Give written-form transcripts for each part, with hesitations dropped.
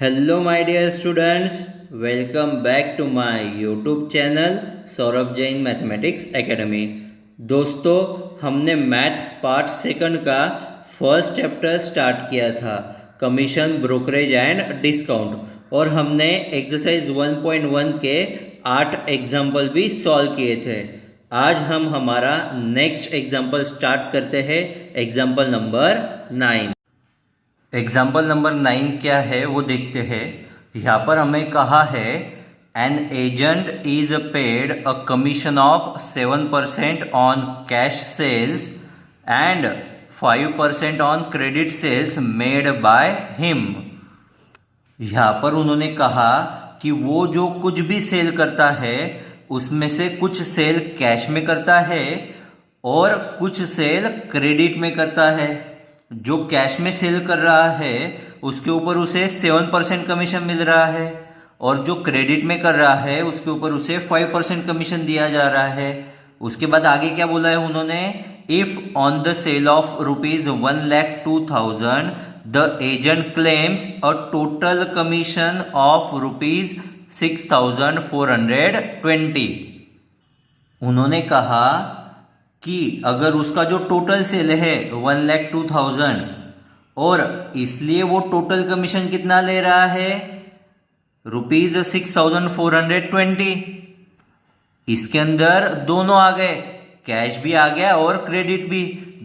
Hello my dear students, welcome back to my YouTube channel Saurabh Jain mathematics academy. दोस्तों, हमने math part second का first chapter start किया था, commission, brokerage and discount, और हमने exercise 1.1 के 8 एग्जाम्पल भी सॉल्व किए थे। आज हम हमारा नेक्स्ट एग्जाम्पल स्टार्ट करते हैं, एग्जाम्पल नंबर 9। एग्जाम्पल नंबर 9 क्या है वो देखते हैं। यहाँ पर हमें कहा है an agent is paid a commission of 7% on cash sales and 5% on credit sales made by him. यहाँ पर उन्होंने कहा कि वो जो कुछ भी सेल करता है उसमें से कुछ सेल कैश में करता है और कुछ सेल क्रेडिट में करता है। जो कैश में सेल कर रहा है उसके ऊपर उसे 7% कमीशन मिल रहा है और जो क्रेडिट में कर रहा है उसके ऊपर उसे 5% कमीशन दिया जा रहा है। उसके बाद आगे क्या बोला है उन्होंने, if on the sale of ₹1,02,000 the agent claims a total commission of ₹6,420। उन्होंने कहा कि अगर उसका जो टोटल सेल है 1,02,000 और इसलिए वो टोटल कमीशन कितना ले रहा है, ₹6,420। इसके अंदर दोनों आ गए, कैश भी आ गया और क्रेडिट भी।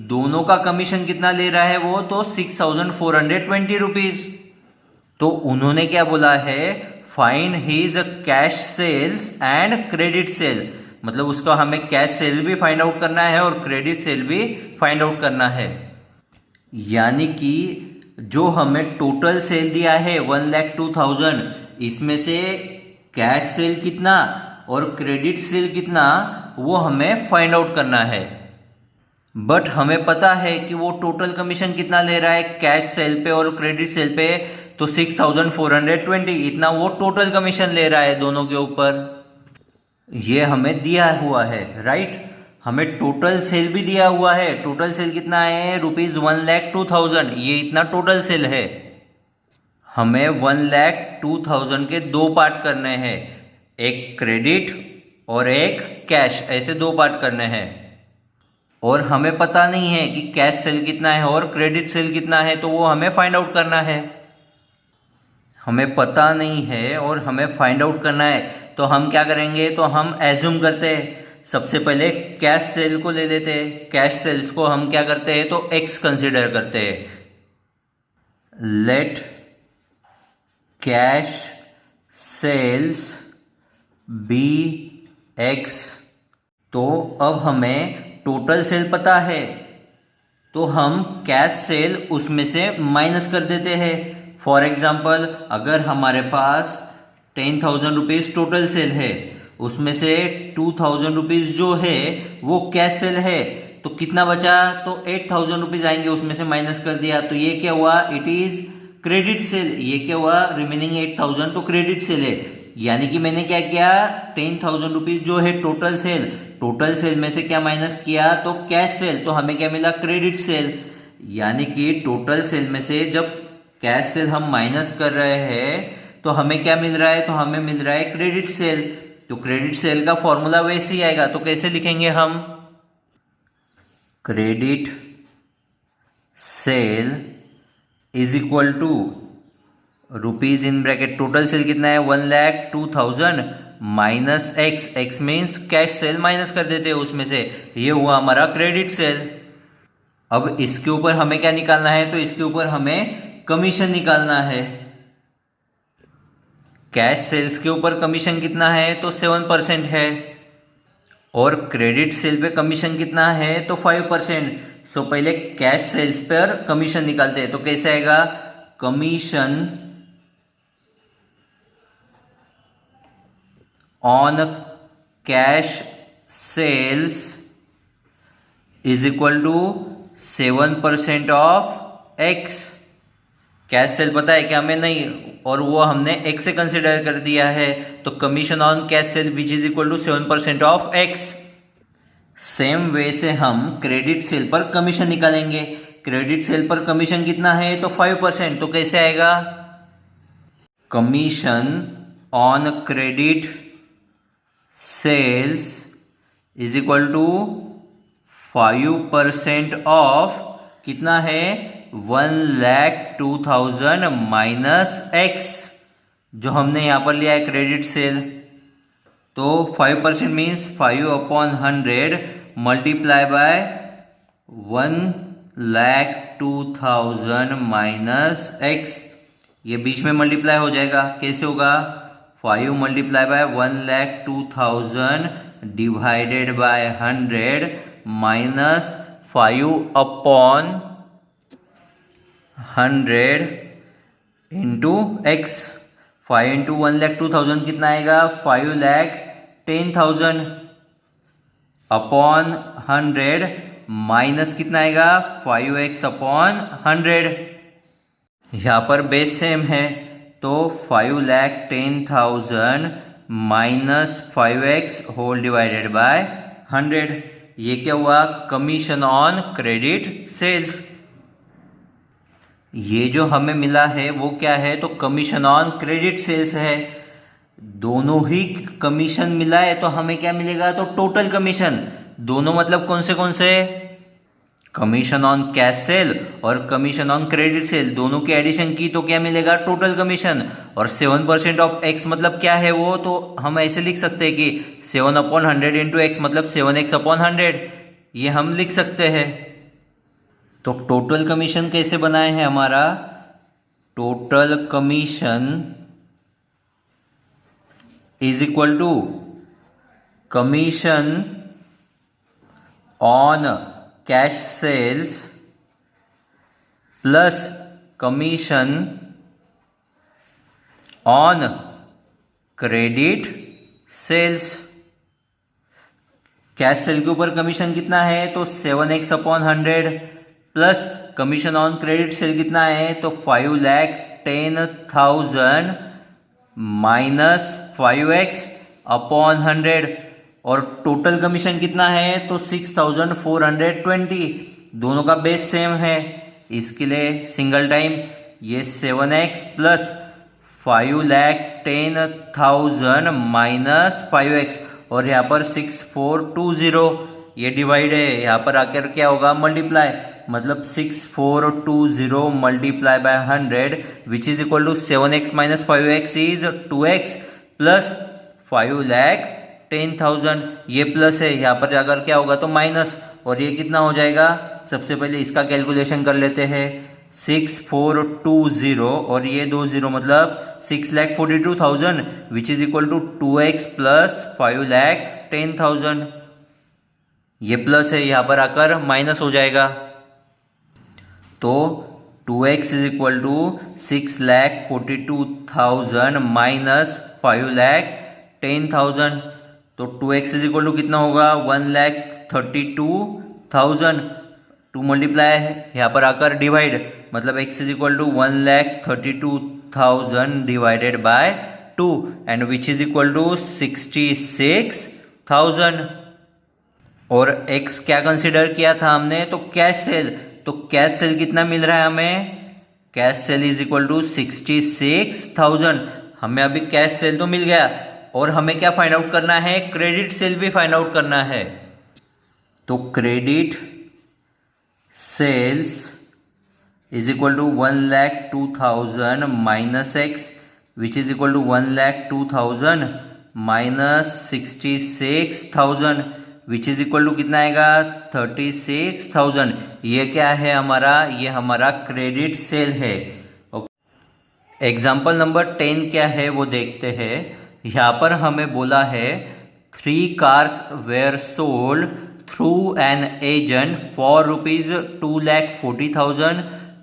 दोनों का कमीशन कितना ले रहा है वो, तो ₹6,420। तो उन्होंने क्या बोला है, find his cash sales and credit sale. मतलब उसका हमें कैश सेल भी फाइंड आउट करना है और क्रेडिट सेल भी फाइंड आउट करना है। यानी कि जो हमें टोटल सेल दिया है 1,02,000, इसमें से कैश सेल कितना और क्रेडिट सेल कितना वो हमें फाइंड आउट करना है। बट हमें पता है कि वो टोटल कमीशन कितना ले रहा है कैश सेल पे और क्रेडिट सेल पे, तो 6,420 इतना वो टोटल कमीशन ले रहा है दोनों के ऊपर। ये हमें दिया हुआ है, राइट। हमें टोटल सेल भी दिया हुआ है। टोटल सेल कितना है, ₹1,02,000। ये इतना टोटल सेल है। हमें 1,02,000 के दो पार्ट करने हैं, एक क्रेडिट और एक कैश, ऐसे दो पार्ट करने हैं। और हमें पता नहीं है कि कैश सेल कितना है और क्रेडिट सेल कितना है, तो वो हमें फाइंड आउट करना है। हमें पता नहीं है और हमें फाइंड आउट करना है, तो हम क्या करेंगे, तो हम एज्यूम करते हैं। सबसे पहले कैश सेल को ले लेते हैं। कैश सेल्स को हम क्या करते हैं, तो x कंसिडर करते हैं। Let cash sales be x। तो अब हमें टोटल सेल पता है, तो हम कैश सेल उसमें से माइनस कर देते हैं। फॉर एग्जाम्पल, अगर हमारे पास 10,000 रुपीज़ टोटल सेल है, उसमें से 2,000 रुपीज़ जो है वो कैश सेल है, तो कितना बचा, तो 8,000 रुपीज़ आएंगे, उसमें से माइनस कर दिया, तो ये क्या हुआ, इट इज़ क्रेडिट सेल। ये क्या हुआ, रिमेनिंग 8,000 तो क्रेडिट सेल है। यानी कि मैंने क्या किया, 10,000 रुपीज़ जो है टोटल सेल में से क्या माइनस किया, तो कैश सेल, तो हमें क्या मिला, क्रेडिट सेल। यानी कि टोटल सेल में से जब कैश सेल हम माइनस कर रहे हैं तो हमें क्या मिल रहा है, तो हमें मिल रहा है क्रेडिट सेल। तो क्रेडिट सेल का फॉर्मूला वैसे ही आएगा, तो कैसे लिखेंगे हम, credit sale is equal to rupees in bracket, total sale कितना है 1,02,000 minus x means cash sale minus कर देते हैं उसमें से, ये हुआ हमारा क्रेडिट सेल। अब इसके ऊपर हमें क्या निकालना है, तो इसके ऊपर हमें कमीशन निकालना है। कैश सेल्स के ऊपर कमीशन कितना है, तो 7% है और क्रेडिट सेल पे कमीशन कितना है, तो 5%। सो पहले कैश सेल्स पर कमीशन निकालते हैं, तो कैसे आएगा, commission on cash sales is equal to 7% of x। Cash sale पता है क्या हमें, नहीं, और वो हमने x से कंसिडर कर दिया है, तो commission on cash sale which is equal to 7% of x। Same way से हम क्रेडिट सेल पर कमीशन निकालेंगे। क्रेडिट सेल पर कमीशन कितना है, तो 5%, तो कैसे आएगा, commission on credit sales is equal to 5% of कितना है 1,02,000 माइनस एक्स जो हमने यहां पर लिया है क्रेडिट सेल। तो 5% means 5/100 multiply bye 1,02,000 minus x, ये बीच में मल्टीप्लाई हो जाएगा। कैसे होगा 5 multiply bye 1,02,000 divided by 100 minus 5/100 into x. 5 into 1,02,000 कितना आएगा 5,10,000 अपॉन 100 माइनस कितना आएगा 5x अपॉन 100। यहाँ पर बेस सेम है तो 5,10,000 minus 5x whole divided by 100। ये क्या हुआ कमीशन ऑन क्रेडिट सेल्स। ये जो हमें मिला है वो क्या है तो कमीशन ऑन क्रेडिट सेल्स है। दोनों ही कमीशन मिला है तो हमें क्या मिलेगा तो टोटल कमीशन। दोनों मतलब कौन से कमीशन ऑन कैश सेल और कमीशन ऑन क्रेडिट सेल, दोनों की एडिशन की तो क्या मिलेगा टोटल कमीशन। और 7% ऑफ एक्स मतलब क्या है वो तो हम ऐसे लिख सकते हैं कि 7/100 इंटू एक्स मतलब 7x अपॉन 100, ये हम लिख सकते हैं। तो टोटल कमीशन कैसे बनाए हैं हमारा total commission is equal to commission on cash sales plus commission on credit sales. Cash sale के ऊपर कमीशन कितना है तो 7x upon 100 plus commission on credit sale कितना है तो 5,10,000 माइनस 5x अपॉन 100 और टोटल कमीशन कितना है तो 6,420। दोनों का बेस सेम है इसके लिए सिंगल टाइम ये 7x प्लस 5,10,000 माइनस 5x और यहाँ पर 6,420 ये डिवाइड है, यहाँ पर आकर क्या होगा मल्टीप्लाई मतलब 6,420 multiply by 100 which is equal to 7x minus 5x is 2x plus 5,10,000 ये प्लस है, यहाँ पर जाकर क्या होगा तो माइनस और ये कितना हो जाएगा। सबसे पहले इसका कैलकुलेशन कर लेते हैं 6,420 और ये 20 मतलब 6,42,000 which is equal to 2x plus 5,10,000 ये प्लस है, यहाँ पर आकर माइनस हो जाएगा। तो 2x is equal to 6,42,000 minus 5,10,000 तो 2x इज इक्वल टू कितना होगा 1,32,000। 2 मल्टीप्लाई है यहाँ पर आकर डिवाइड मतलब x is equal to 1,32,000 divided by 2 and which is equal to 66,000। और x क्या कंसिडर किया था हमने तो कैश सेल, तो कैश सेल कितना मिल रहा है हमें cash sale is equal to 66,000। हमें अभी कैश सेल तो मिल गया और हमें क्या फाइंड आउट करना है क्रेडिट सेल भी फाइंड आउट करना है। तो credit sales is equal to 1,02,000 minus x which is equal to 1,02,000 minus 66,000 which is equal to कितना आएगा 36,000। ये क्या है हमारा ये हमारा क्रेडिट सेल है। एग्जाम्पल नंबर 10 क्या है वो देखते हैं। यहाँ पर हमें बोला है 3 cars were sold through an agent for rupees 2,40,000,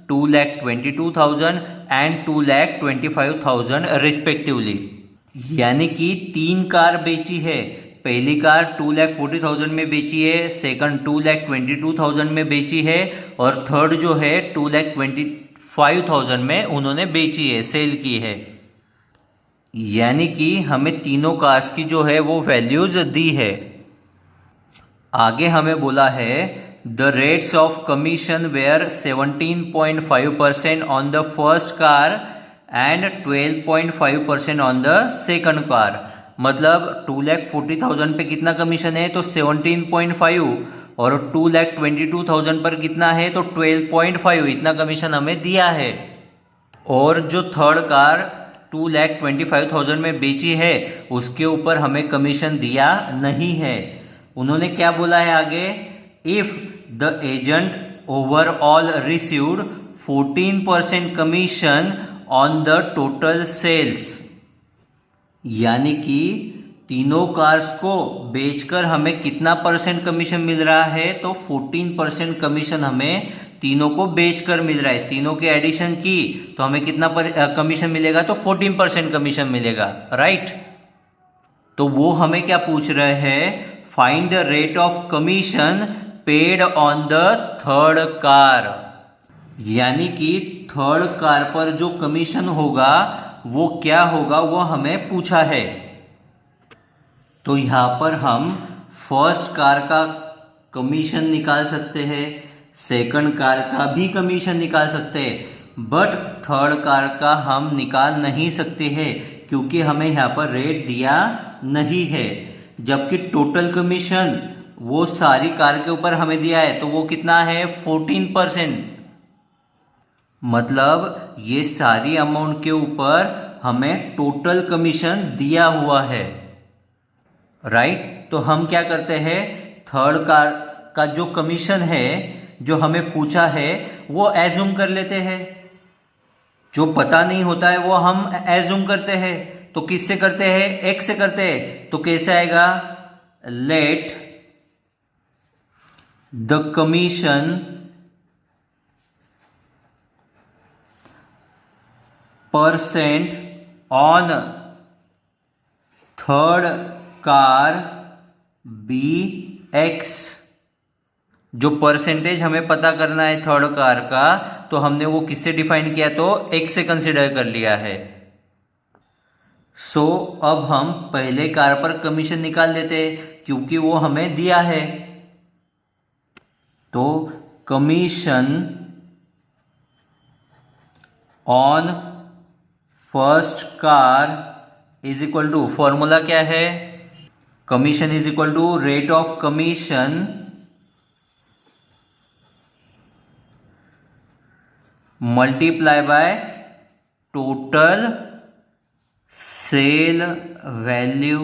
2,22,000 and 2,25,000 respectively. यानी कि 3 कार बेची है। पहली कार 2,40,000 में बेची है, सेकंड 2,22,000 में बेची है और थर्ड जो है 2,25,000 में उन्होंने बेची है सेल की है। यानी कि हमें तीनों कार्स की जो है वो वैल्यूज दी है। आगे हमें बोला है the rates of commission were 17.5% on the first car and 12.5% on the second car. मतलब 2,40,000 पे कितना कमीशन है तो 17.5 और 2,22,000 पर कितना है तो 12.5, इतना कमीशन हमें दिया है। और जो थर्ड कार 2,25,000 में बेची है उसके ऊपर हमें कमीशन दिया नहीं है। उन्होंने क्या बोला है आगे, if the agent overall received 14% commission on the total sales, यानी कि तीनों कार्स को बेचकर हमें कितना परसेंट कमीशन मिल रहा है तो 14% कमीशन हमें तीनों को बेचकर मिल रहा है। तीनों के एडिशन की तो हमें कितना कमीशन मिलेगा तो 14% कमीशन मिलेगा, राइट। तो वो हमें क्या पूछ रहे हैं, find the rate of commission paid on the third car, यानी कि थर्ड कार पर जो कमीशन होगा वो क्या होगा वो हमें पूछा है। तो यहां पर हम फर्स्ट कार का कमीशन निकाल सकते हैं, सेकंड कार का भी कमीशन निकाल सकते हैं, बट थर्ड कार का हम निकाल नहीं सकते हैं क्योंकि हमें यहाँ पर रेट दिया नहीं है। जबकि टोटल कमीशन वो सारी कार के ऊपर हमें दिया है तो वो कितना है 14%। मतलब ये सारी अमाउंट के ऊपर हमें टोटल कमीशन दिया हुआ है, राइट। तो हम क्या करते हैं, थर्ड कार का जो कमीशन है जो हमें पूछा है वो एज्यूम कर लेते हैं। जो पता नहीं होता है वो हम एज्यूम करते हैं। तो किससे करते हैं, एक्स से करते हैं। तो कैसे आएगा, let the commission percent on third car be x. जो परसेंटेज हमें पता करना है थर्ड कार का तो हमने वो किससे डिफाइन किया तो एक्स से कंसिडर कर लिया है। सो अब हम पहले कार पर कमीशन निकाल लेते हैं क्योंकि वो हमें दिया है। तो commission on first car is equal to, formula क्या है, commission is equal to rate of commission multiply by total sale value.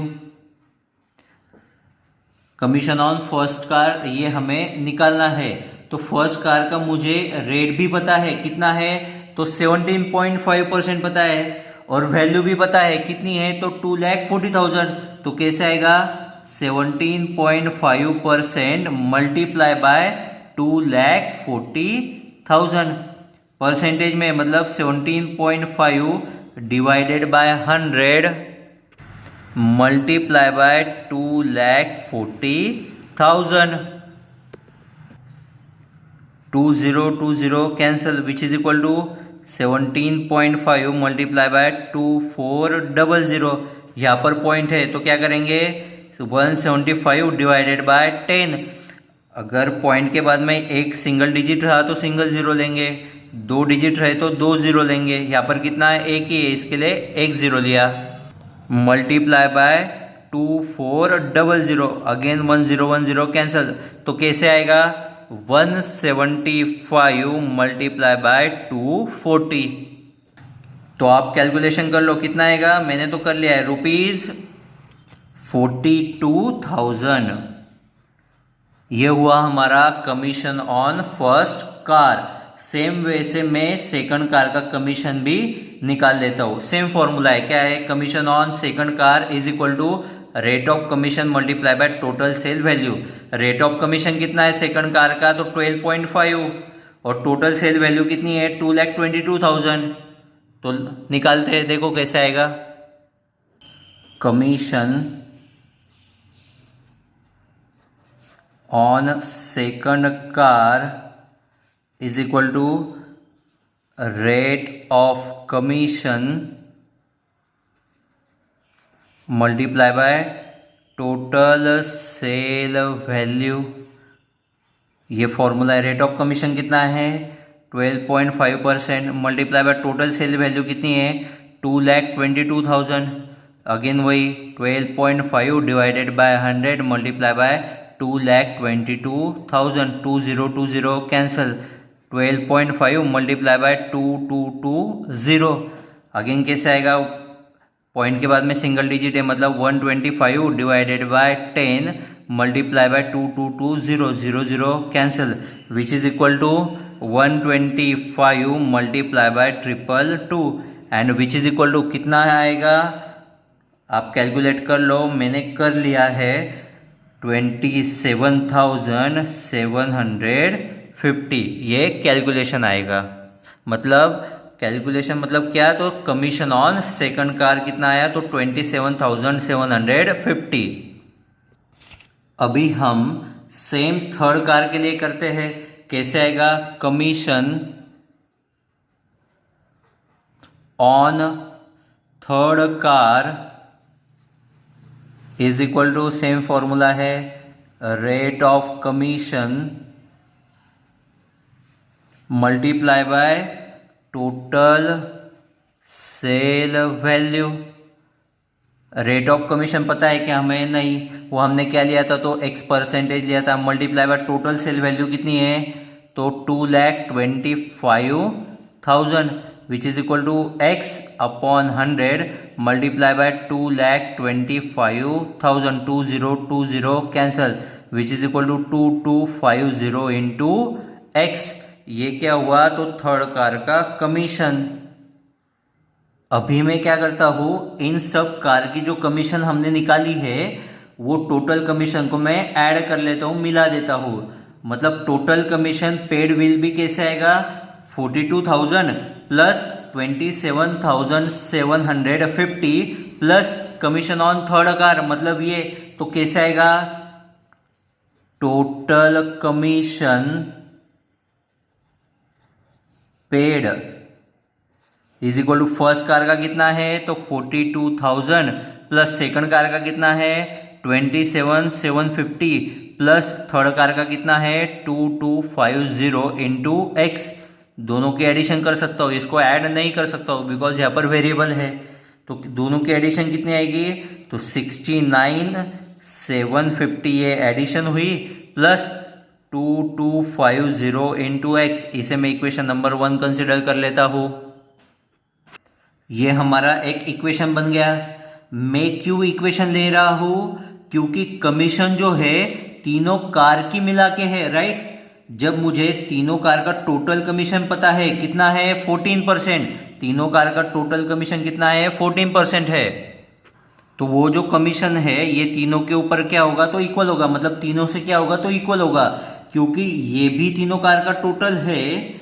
Commission on first car ये हमें निकालना है। तो फर्स्ट कार का मुझे रेट भी पता है कितना है तो 17.5% पता है और वैल्यू भी पता है कितनी है तो 2,40,000। तो कैसे आएगा 17.5% मल्टीप्लाई बाय 2,40,000। परसेंटेज में मतलब 17.5 divided by 100 multiply by 2,40,000। 20 cancel which is equal to 17.5 multiply by 2,400। यहाँ पर पॉइंट है तो क्या करेंगे 175 डिवाइडेड बाय 10। अगर पॉइंट के बाद में एक सिंगल डिजिट रहा तो सिंगल जीरो लेंगे, 2 डिजिट रहे तो 2 जीरो लेंगे। यहाँ पर कितना है एक ही है इसके लिए एक जीरो लिया। Multiply by 2,400 again 1010 cancel. तो कैसे आएगा 175 मल्टीप्लाई बाय 240। तो आप कैलकुलेशन कर लो कितना आएगा, मैंने तो कर लिया है ₹42,000। ये हुआ हमारा commission on first car. Same way से मैं सेकंड कार का कमीशन भी निकाल लेता हूँ। सेम फॉर्मूला है, क्या है, commission on second car is equal to rate of commission multiply by total sale value. Rate of commission कितना है सेकंड कार का तो 12.5 और टोटल सेल वैल्यू कितनी है 2,22,000। तो निकालते हैं, देखो कैसे आएगा, commission on second car is equal to rate of commission multiply by total sale value. ये फॉर्मूला है, रेट ऑफ कमीशन कितना है 12.5% multiply by total sale value कितनी है 2,22,000। अगेन वही 12.5 divided by 100 multiply by 2,22,000। 2020 cancel 12.5 multiply by 2220। Again कैसे आएगा point के बाद में सिंगल डिजिट है मतलब 125 divided by 10 multiply by 2220 cancel which is equal to 125 multiply by 222 and which is equal to कितना आएगा आप कैलकुलेट कर लो। मैंने कर लिया है 27,750 ये कैलकुलेशन आएगा। मतलब कैलकुलेशन मतलब क्या तो कमीशन ऑन सेकंड कार कितना आया तो 27,750। अभी हम सेम थर्ड कार के लिए करते हैं। कैसे आएगा commission on third car is equal to same formula है rate of commission multiply by total sale value. Rate of commission पता है क्या हमें? नहीं, वो हमने क्या लिया था तो x परसेंटेज लिया था। Multiply by total sale value कितनी है तो 2,25,000 which is equal to x upon 100 multiply by 2,25,000। 2020 cancel which is equal to 2250 into x। ये क्या हुआ तो थर्ड कार का कमीशन। अभी मैं क्या करता हूं इन सब कार की जो कमीशन हमने निकाली है वो टोटल कमीशन को मैं ऐड कर लेता हूं, मिला देता हूं। मतलब टोटल कमीशन पेड विल भी कैसे आएगा 42,000 plus 27,750 plus commission on third car मतलब ये तो कैसे आएगा total commission paid is equal to first car का कितना है तो 42,000 प्लस सेकंड कार का कितना है 27,750 प्लस थर्ड कार का कितना है 2250 इंटू एक्स। दोनों की एडिशन कर सकता हूँ, इसको ऐड नहीं कर सकता हूँ बिकॉज यहाँ पर वेरिएबल है। तो दोनों की एडिशन कितनी आएगी तो 69,750 ये एडिशन हुई प्लस 2250 इंटू एक्स। इसे मैं इक्वेशन नंबर 1 कंसिडर कर लेता हूं। ये हमारा एक इक्वेशन बन गया। मैं क्यों इक्वेशन ले रहा हूं क्योंकि कमीशन जो है तीनों कार की मिला के है राइट। जब मुझे तीनों कार का टोटल कमीशन पता है कितना है 14%, तीनों कार का टोटल कमीशन कितना है 14% है तो वो जो कमीशन है ये तीनों के ऊपर क्या होगा तो इक्वल होगा। मतलब तीनों से क्या होगा तो इक्वल होगा क्योंकि ये भी तीनों कार का टोटल है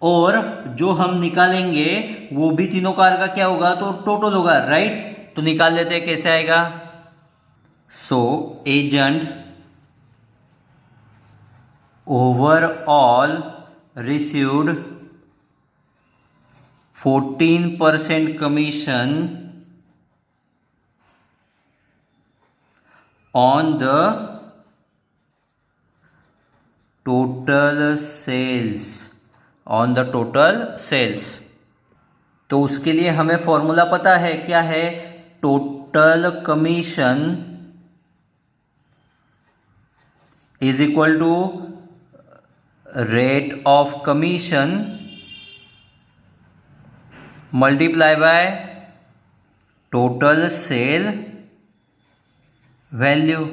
और जो हम निकालेंगे वो भी तीनों कार का क्या होगा तो टोटल होगा राइट। तो निकाल लेते हैं कैसे आएगा। So agent overall received 14% commission on the total sales तो उसके लिए हमें फॉर्मूला पता है क्या है total commission is equal to rate of commission multiply by total sale value.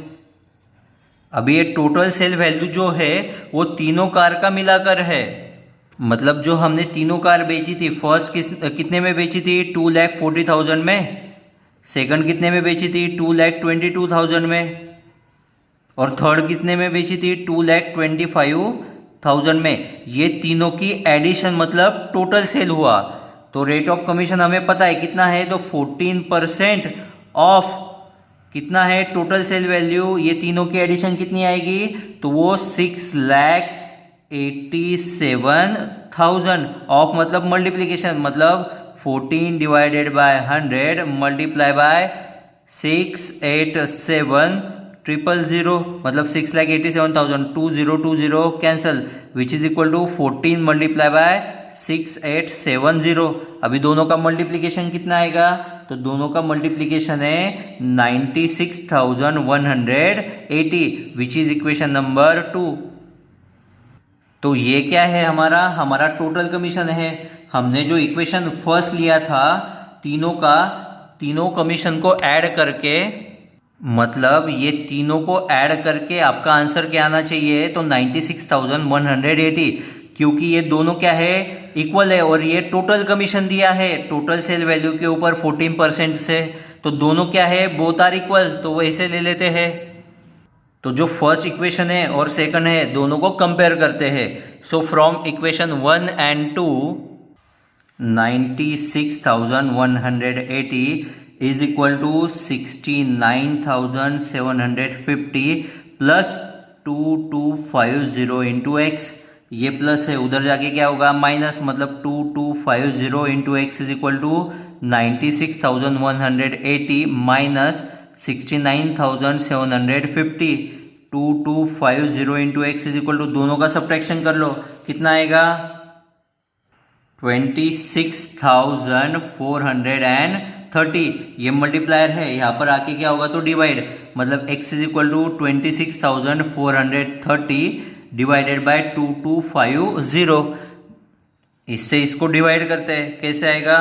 अभी ये टोटल सेल वैल्यू जो है वो तीनों कार का मिलाकर है। मतलब जो हमने तीनों कार बेची थी फर्स्ट कितने में बेची थी 2,40,000 में, सेकंड कितने में बेची थी 2,22,000 में और थर्ड कितने में बेची थी 2,25,000 में। ये तीनों की एडिशन मतलब टोटल सेल हुआ। तो रेट ऑफ कमीशन हमें पता है कितना है तो 14% ऑफ कितना है टोटल सेल वैल्यू। ये तीनों की एडिशन कितनी आएगी तो वो 6,87,000 ऑफ मतलब मल्टीप्लीकेशन मतलब 14 डिवाइडेड बाय 100 मल्टीप्लाई बाय 687 000 मतलब 6,87,000 2020 cancel which is equal to 14 multiply by 6870। अभी दोनों का मल्टीप्लीकेशन कितना आएगा? तो दोनों का मल्टीप्लीकेशन है 96,180 विच इज इक्वेशन नंबर 2। तो ये क्या है? हमारा टोटल कमीशन है। हमने जो इक्वेशन फर्स्ट लिया था तीनों कमीशन को ऐड करके, मतलब ये तीनों को ऐड करके आपका आंसर क्या आना चाहिए? तो 96,180, क्योंकि ये दोनों क्या है? इक्वल है और ये टोटल कमीशन दिया है टोटल सेल वैल्यू के ऊपर 14% से, तो दोनों क्या है? बोथ आर इक्वल, तो वैसे ले लेते हैं। तो जो फर्स्ट इक्वेशन है और सेकंड है दोनों को कंपेयर करते हैं। So from equation 1 and 2 96,180 is equal to 69,750 plus 2250 into x. ये प्लस है, उधर जाके क्या होगा? माइनस, मतलब 2250 into x is equal to 96,180 minus 69,750। 2250 into x is equal to, दोनों का सब्ट्रैक्शन कर लो, कितना आएगा? 26,430। ये मल्टीप्लायर है, यहाँ पर आके क्या होगा? तो डिवाइड, मतलब x is equal to 26,430 divided by 2250। इससे इसको डिवाइड करते हैं, कैसे आएगा?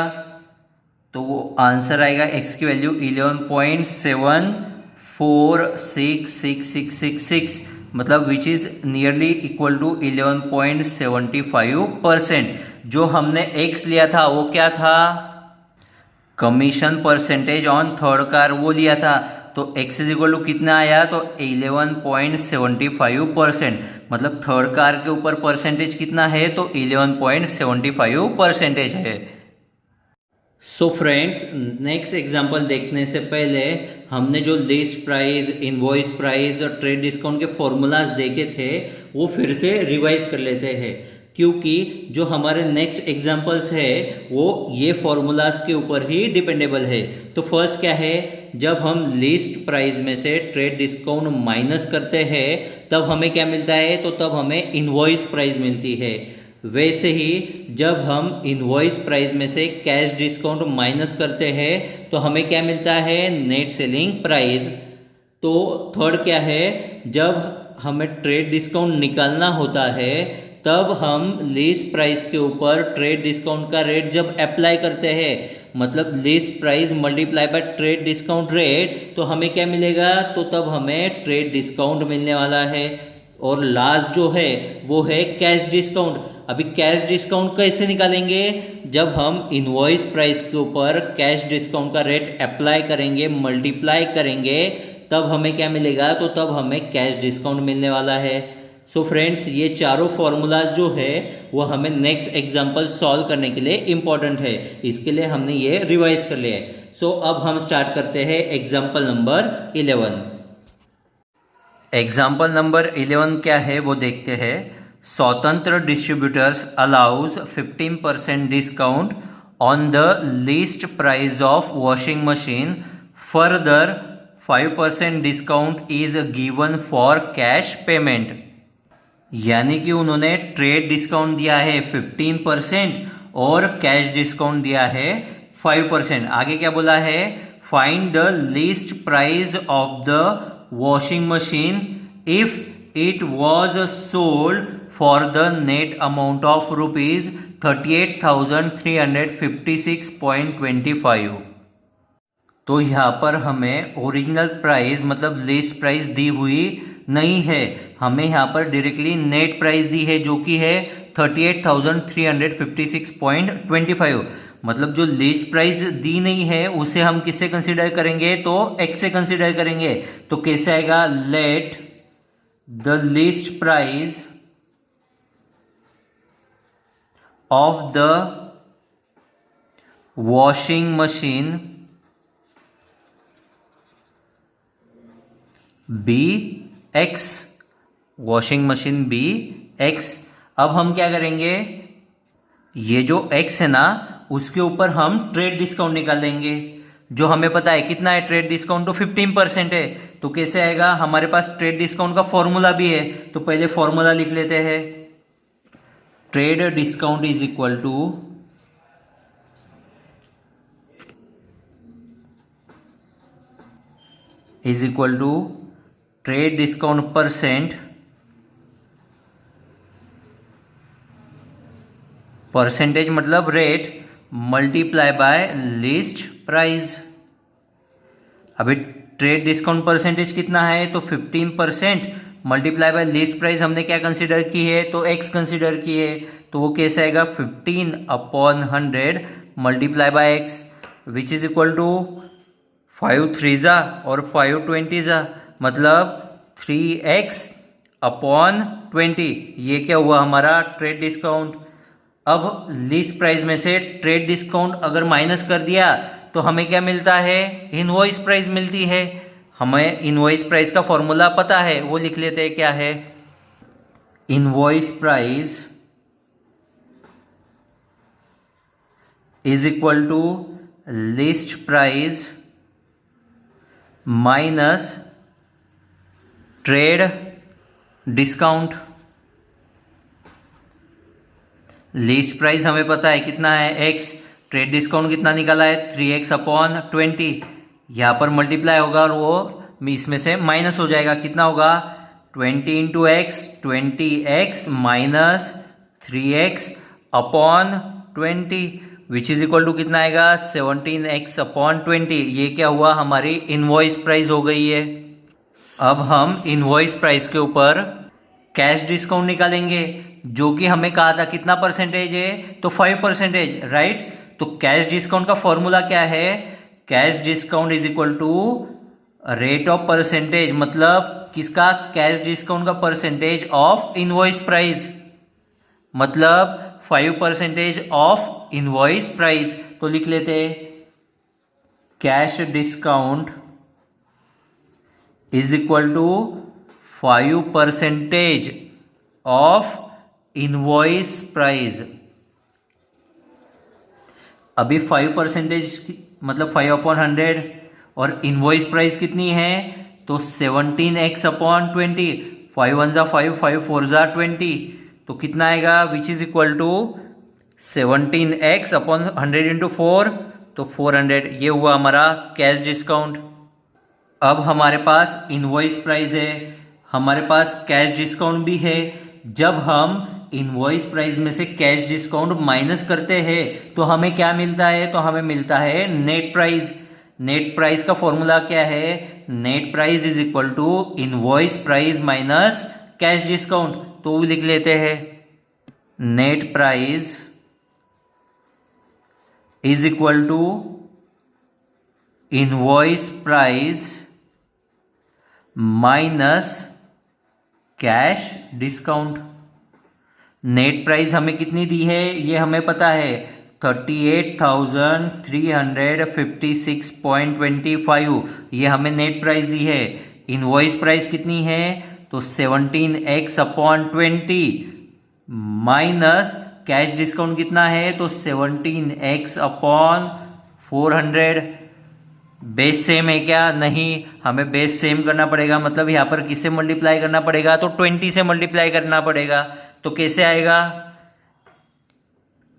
तो वो आंसर आएगा x की वैल्यू 11.746666, मतलब which is nearly equal to 11.75%। जो हमने x लिया था वो क्या था? Commission percentage on third car, वो लिया था। तो x इज इक्वल टू कितना आया? तो 11.75%, मतलब थर्ड कार के ऊपर परसेंटेज कितना है? तो 11.75% है। सो फ्रेंड्स, नेक्स्ट एग्जांपल देखने से पहले हमने जो लिस्ट प्राइस, इनवॉइस प्राइस और ट्रेड डिस्काउंट के फॉर्मूलाज देखे थे वो फिर से रिवाइज कर लेते हैं, क्योंकि जो हमारे नेक्स्ट एग्जांपल्स है वो ये फॉर्मूलाज के ऊपर ही डिपेंडेबल है। तो फर्स्ट क्या है? जब हम लिस्ट प्राइस में से ट्रेड डिस्काउंट माइनस करते हैं तब हमें क्या मिलता है? तो तब हमें इनवॉइस प्राइस मिलती है। वैसे ही जब हम इनवॉइस प्राइस में से कैश डिस्काउंट माइनस करते हैं तो हमें क्या मिलता है? Net selling price. तो थर्ड क्या है? जब हमें ट्रेड डिस्काउंट निकालना होता है तब हम लिस्ट प्राइस के ऊपर ट्रेड डिस्काउंट का रेट जब अप्लाई करते हैं, मतलब list price multiply by trade discount rate, तो हमें क्या मिलेगा? तो तब हमें ट्रेड डिस्काउंट मिलने वाला है। और लास्ट जो है वो है कैश डिस्काउंट। अभी कैश डिस्काउंट कैसे निकालेंगे? जब हम इनवॉइस प्राइस के ऊपर कैश डिस्काउंट का रेट अप्लाई करेंगे, मल्टीप्लाई करेंगे, तब हमें क्या मिलेगा? तो तब हमें कैश डिस्काउंट मिलने वाला है। सो फ्रेंड्स, ये चारों फॉर्मूलाज जो है वो हमें नेक्स्ट एग्जांपल सॉल्व करने के लिए इम्पॉर्टेंट है, इसके लिए हमने ये रिवाइज कर लिया है। सो अब हम स्टार्ट करते हैं एग्जांपल नंबर 11। एग्जाम्पल नंबर 11 क्या है वो देखते हैं। स्वतंत्र distributors allows 15% discount on the list price of washing machine. Further 5% discount is given for cash payment. यानी कि उन्होंने ट्रेड डिस्काउंट दिया है 15% और कैश डिस्काउंट दिया है 5%। आगे क्या बोला है? Find the list price of the washing machine if it was sold for the net amount of rupees 38,356.25। तो यहाँ पर हमें ओरिजिनल प्राइस मतलब लिस्ट प्राइस दी हुई नहीं है, हमें यहाँ पर डायरेक्टली नेट प्राइस दी है जो कि है 38,356.25। मतलब जो लिस्ट प्राइस दी नहीं है उसे हम किससे कंसीडर करेंगे? तो x से कंसीडर करेंगे। तो कैसे आएगा? Let the list price of the washing machine be x। Washing machine be x। अब हम क्या करेंगे? ये जो x है ना उसके ऊपर हम ट्रेड डिस्काउंट निकालेंगे। जो हमें पता है कितना है ट्रेड डिस्काउंट? तो 15% है। तो कैसे आएगा, हमारे पास ट्रेड डिस्काउंट का फॉर्मूला भी है, तो पहले फॉर्मूला लिख लेते हैं। Trade discount is equal to trade discount percentage मतलब rate multiply by list price. अभी ट्रेड डिस्काउंट परसेंटेज कितना है, तो 15% मल्टीप्लाई बाय लिस्ट प्राइस हमने क्या कंसीडर की है, तो x कंसीडर की है, तो वो कैसे आएगा 15/100 multiply by x which is equal to 5 3 और 5 20 मतलब 3x/20। ये क्या हुआ हमारा ट्रेड डिस्काउंट। अब लिस्ट प्राइस में से ट्रेड डिस्काउंट अगर माइनस कर दिया तो हमें क्या मिलता है, इनवॉइस प्राइस मिलती है। हमें इनवॉइस प्राइस का फॉर्मूला पता है, वो लिख लेते हैं। क्या है, invoice price is equal to list price minus trade discount. List price हमें पता है कितना है x, ट्रेड डिस्काउंट कितना निकाला है 3x/20। यहाँ पर मल्टीप्लाई होगा और वो इसमें से माइनस हो जाएगा, कितना होगा 20 × x 20x minus 3x/20 which is equal to कितना आएगा 17x/20। ये क्या हुआ, हमारी इनवॉइस प्राइस हो गई है। अब हम इनवॉइस प्राइस के ऊपर कैश डिस्काउंट निकालेंगे, जो कि हमें कहा था कितना परसेंटेज है, तो 5%, राइट। तो कैश डिस्काउंट का फॉर्मूला क्या है, cash discount is equal to rate of percentage, मतलब किसका, कैश डिस्काउंट का परसेंटेज ऑफ इनवॉइस प्राइस, मतलब 5% ऑफ इनवॉइस प्राइस। तो लिख लेते हैं cash discount is equal to 5% of invoice price. अभी 5% मतलब 5/100 और इनवॉइस प्राइस कितनी है, तो 17x/20। 5 1 5 5 4 20, तो कितना आएगा which is equal to 17x/100 into 4, तो 400। ये हुआ हमारा कैश डिस्काउंट। अब हमारे पास इनवॉइस प्राइस है, हमारे पास कैश डिस्काउंट भी है। जब हम इनवॉइस प्राइस में से कैश डिस्काउंट माइनस करते हैं तो हमें क्या मिलता है, तो हमें मिलता है नेट प्राइस। नेट प्राइस का फॉर्मूला क्या है, net price is equal to invoice price minus cash discount. तो वो लिख लेते हैं net price is equal to invoice price minus cash discount. Net price हमें कितनी दी है, ये हमें पता है 38,356.25। ये हमें नेट प्राइस दी है। इनवॉइस प्राइस कितनी है, तो 17x/20 माइनस कैश डिस्काउंट कितना है, तो 17x/400। बेस सेम है क्या, नहीं, हमें बेस सेम करना पड़ेगा, मतलब यहाँ पर किससे मल्टीप्लाई करना पड़ेगा, तो 20 से मल्टीप्लाई करना पड़ेगा। तो कैसे आएगा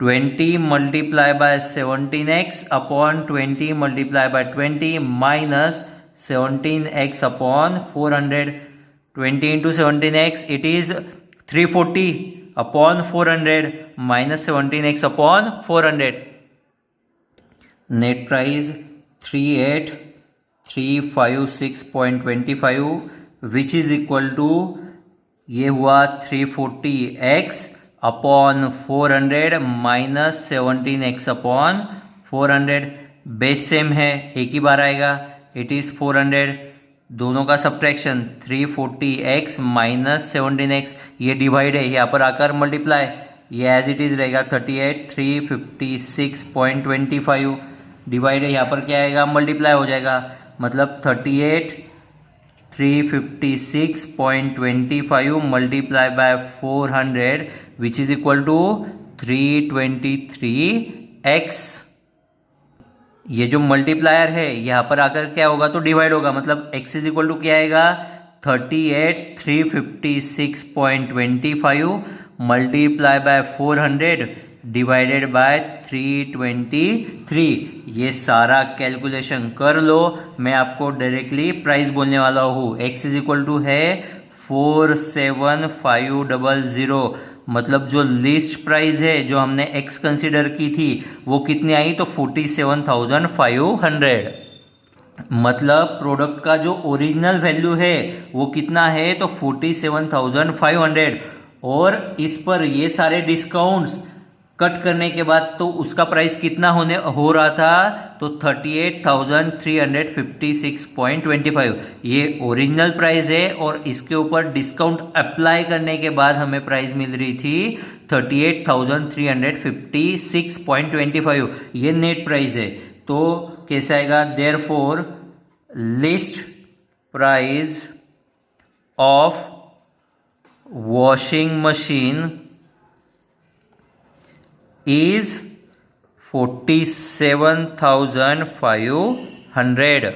20 multiply by 17x/20 multiply by 20 minus 17x/400। 20 into 17x it is 340/400 minus 17x/400। Net price 38,356.25 which is equal to, ये हुआ 340x/400 minus 17x/400। Base same है, एक ही बार आएगा, इट इज़ 400। दोनों का सब्ट्रैक्शन 340x माइनस 17x, ये डिवाइड है, यहाँ पर आकर मल्टीप्लाई, ये एज इट इज़ रहेगा 38,356.25 डिवाइड है, यहाँ पर क्या आएगा मल्टीप्लाई हो जाएगा, मतलब 38,356.25 multiply by 400 which is equal to 323x। ये जो मल्टीप्लायर है यहाँ पर आकर क्या होगा, तो डिवाइड होगा, मतलब x इज इक्वल टू क्या आएगा 38,356.25 मल्टीप्लाई बाय 400 डिवाइडेड बाय 323। ये सारा कैलकुलेशन कर लो, मैं आपको डायरेक्टली प्राइस बोलने वाला हूँ। x इज इक्वल टू है 47500, मतलब जो लिस्ट प्राइस है जो हमने x कंसिडर की थी वो कितनी आई, तो 47,500। मतलब प्रोडक्ट का जो ओरिजिनल वैल्यू है वो कितना है, तो 47,500, और इस पर ये सारे डिस्काउंट्स कट करने के बाद तो उसका प्राइस कितना हो रहा था, तो 38,356.25। ये ओरिजिनल प्राइस है और इसके ऊपर डिस्काउंट अप्लाई करने के बाद हमें प्राइस मिल रही थी 38,356.25। ये नेट प्राइस है। तो कैसे आएगा, therefore list price of washing machine is 47,500।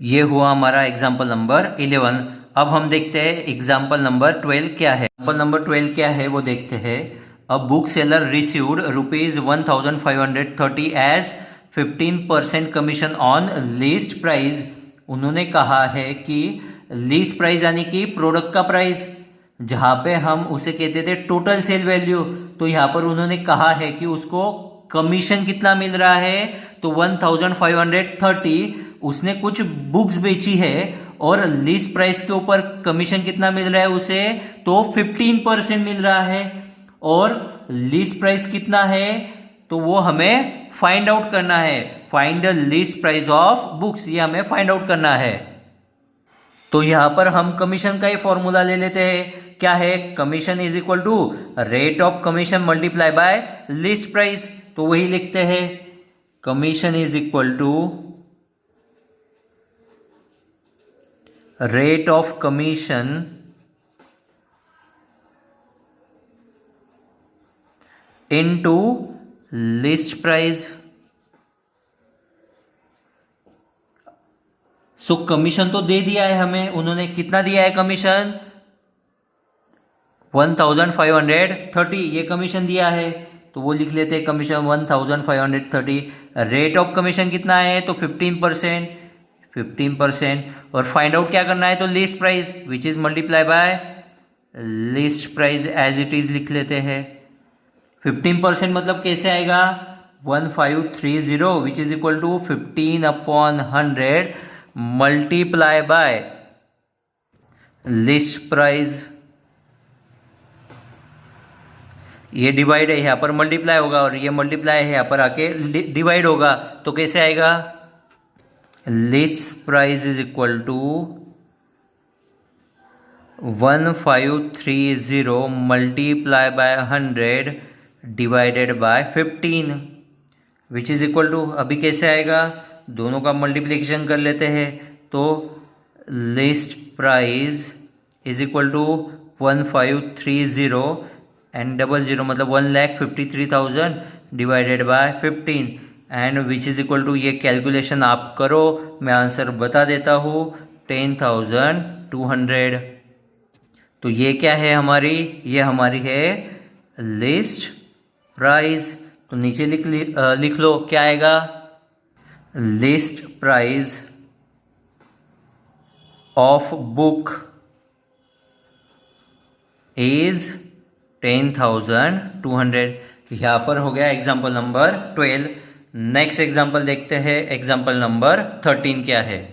ये हुआ हमारा एग्जाम्पल नंबर 11। अब हम देखते हैं एग्जाम्पल नंबर 12 क्या है। एग्जाम्पल नंबर 12 क्या है वो देखते हैं। A book seller received ₹1,530 as 15% commission on list price. उन्होंने कहा है कि लिस्ट प्राइस यानी कि प्रोडक्ट का प्राइस, जहां पे हम उसे कहते थे टोटल सेल वैल्यू, तो यहां पर उन्होंने कहा है कि उसको कमीशन कितना मिल रहा है, तो 1530। उसने कुछ बुक्स बेची है और लिस्ट प्राइस के ऊपर कमीशन कितना मिल रहा है उसे, तो 15% मिल रहा है। और लिस्ट प्राइस कितना है, तो वो हमें फाइंड आउट करना है। Find the list price of books, ये हमें फाइंड आउट करना है। तो यहां पर हम कमीशन का ही फॉर्मूला ले लेते हैं। क्या है, commission is equal to rate of commission multiply by list price. तो वही लिखते हैं, commission is equal to rate of commission into list price. So commission तो दे दिया है हमें, उन्होंने कितना दिया है कमीशन, 1530 ये कमीशन दिया है। तो वो लिख लेते हैं कमीशन 1530। रेट ऑफ कमीशन कितना है, तो 15%। और फाइंड आउट क्या करना है, तो list price which is multiply by list price as it is लिख लेते हैं। 15% मतलब कैसे आएगा, 1530 which is equal to 15/100 multiply by list price. ये डिवाइड है, यहाँ पर मल्टीप्लाई होगा और ये मल्टीप्लाई है यहाँ पर आके डिवाइड होगा। तो कैसे आएगा, list price is equal to 1530 multiply by 100 divided by 15 which is equal to, अभी कैसे आएगा, दोनों का मल्टीप्लिकेशन कर लेते हैं। तो list price is equal to 1530 and 00 मतलब 1,53,000 divided by 15 and which is equal to, ये कैलकुलेशन आप करो, मैं आंसर बता देता हूँ, 10,200। तो ये क्या है हमारी, ये हमारी है लिस्ट प्राइस। तो नीचे लिख लो क्या आएगा, list price of book is 10,200। यहाँ पर हो गया एग्जाम्पल नंबर 12। नेक्स्ट एग्जाम्पल देखते हैं, एग्जाम्पल नंबर 13 क्या है।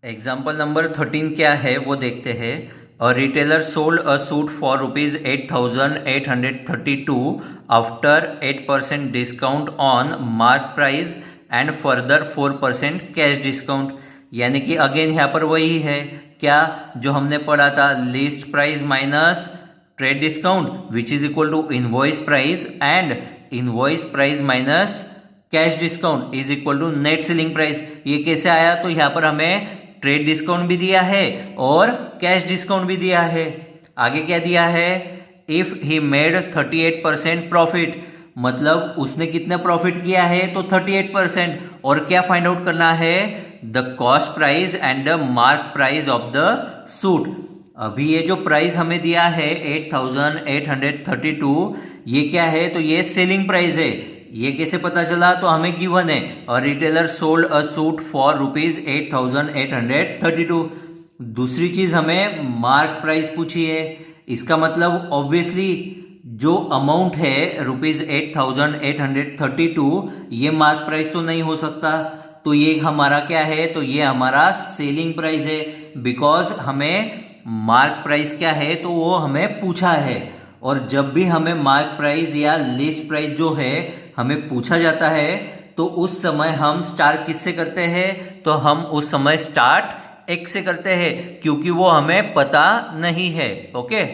एग्जाम्पल नंबर 13 क्या है वो देखते हैं। A retailer sold a suit for ₹8,832 after 8% discount on mark price and further 4% cash discount. यानी कि अगेन यहाँ पर वही है क्या जो हमने पढ़ा था, list price minus trade discount which is equal to invoice price and invoice price minus cash discount is equal to net selling price. ये कैसे आया, तो यहाँ पर हमें ट्रेड डिस्काउंट भी दिया है और कैश डिस्काउंट भी दिया है। आगे क्या दिया है, इफ ही मेड 38% प्रॉफिट, मतलब उसने कितना प्रॉफिट किया है, तो 38%। और क्या फाइंड आउट करना है, the cost price and the mark price of the suit. अभी ये जो प्राइस हमें दिया है 8832, ये क्या है, तो ये सेलिंग प्राइस है। ये कैसे पता चला, तो हमें गिवन है, a retailer sold a suit for ₹8832। दूसरी चीज हमें मार्क प्राइस पूछी है, इसका मतलब ऑब्वियसली जो अमाउंट है ₹8832, ये मार्क प्राइस तो नहीं हो सकता, तो ये हमारा क्या है, तो ये हमारा सेलिंग प्राइस है। बिकॉज हमें मार्क प्राइस क्या है, तो वो हमें पूछा है। और जब भी हमें मार्क प्राइस या लिस्ट प्राइस जो है हमें पूछा जाता है, तो उस समय हम स्टार्ट किससे करते हैं, तो हम उस समय स्टार्ट एक्स से करते हैं, क्योंकि वो हमें पता नहीं है। ओके,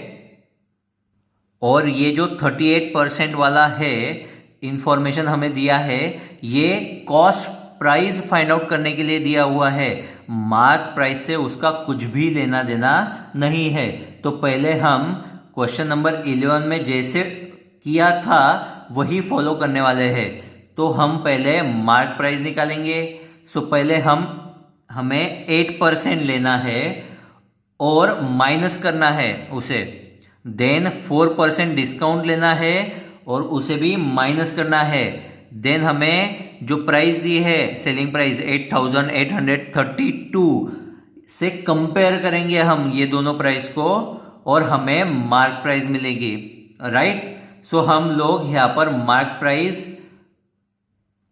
और ये जो 38% वाला है इंफॉर्मेशन हमें दिया है, ये कॉस्ट प्राइस फाइंड आउट करने के लिए दिया हुआ है। मार्क प्राइस से उसका कुछ भी लेना देना नहीं है। तो पहले हम क्वेश्चन नंबर 11 में जैसे किया था वही फॉलो करने वाले हैं। तो हम पहले मार्क प्राइस निकालेंगे। सो पहले हमें 8% लेना है और माइनस करना है उसे। देन 4% डिस्काउंट लेना है और उसे भी माइनस करना है। देन हमें जो प्राइस दी है सेलिंग प्राइस 8832 से कंपेयर करेंगे हम ये दोनों प्राइस को, और हमें मार्क प्राइस मिलेगी। राइट, सो हम लोग यहाँ पर मार्क प्राइस